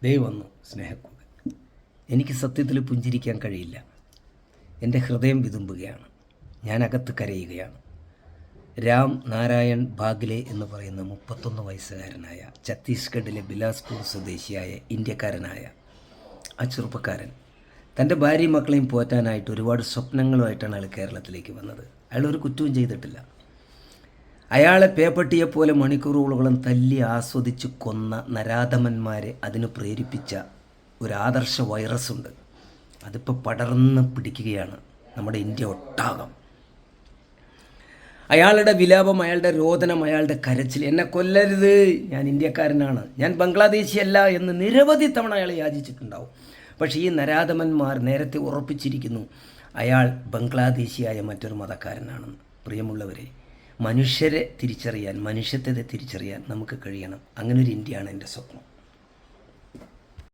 ദേ വന്നു സ്നേഹക്കൂട്. എനിക്ക് സത്യത്തിൽ പുഞ്ചിരിക്കാൻ കഴിയില്ല. എൻ്റെ ഹൃദയം വിതുമ്പുകയാണ്. ഞാൻ അകത്ത് കരയുകയാണ്. രാം നാരായൺ ബാഗ്ലെ എന്ന് പറയുന്ന 31 വയസ്സുകാരനായ ഛത്തീസ്ഗഡിലെ ബിലാസ്പൂർ സ്വദേശിയായ ഇന്ത്യക്കാരനായ ആ ചെറുപ്പക്കാരൻ തൻ്റെ ഭാര്യയും മക്കളെയും പോറ്റാനായിട്ട് ഒരുപാട് സ്വപ്നങ്ങളുമായിട്ടാണ് അയാൾ കേരളത്തിലേക്ക് വന്നത്. അയാൾ ഒരു കുറ്റവും ചെയ്തിട്ടില്ല. അയാളെ പേപ്പട്ടിയെപ്പോലെ മണിക്കൂറുകളോളം തല്ലി ആസ്വദിച്ച് കൊന്ന നരാധമന്മാരെ അതിന് പ്രേരിപ്പിച്ച ഒരു ആദർശ വൈറസുണ്ട്. അതിപ്പോൾ പടർന്ന് പിടിക്കുകയാണ് നമ്മുടെ ഇന്ത്യ ഒട്ടാകം. അയാളുടെ വിലാപം, അയാളുടെ രോദനം, അയാളുടെ കരച്ചിൽ, എന്നെ കൊല്ലരുത്, ഞാൻ ഇന്ത്യക്കാരനാണ്, ഞാൻ ബംഗ്ലാദേശിയല്ല എന്ന് നിരവധി തവണ അയാൾ യാചിച്ചിട്ടുണ്ടാവും. പക്ഷേ ഈ നരാധമന്മാർ നേരത്തെ ഉറപ്പിച്ചിരിക്കുന്നു അയാൾ ബംഗ്ലാദേശിയായ മറ്റൊരു മതക്കാരനാണെന്ന്. പ്രിയമുള്ളവരെ, മനുഷ്യരെ തിരിച്ചറിയാൻ, മനുഷ്യത്വത്തെ തിരിച്ചറിയാൻ നമുക്ക് കഴിയണം. അങ്ങനൊരു ഇന്ത്യയാണ് എൻ്റെ സ്വപ്നം.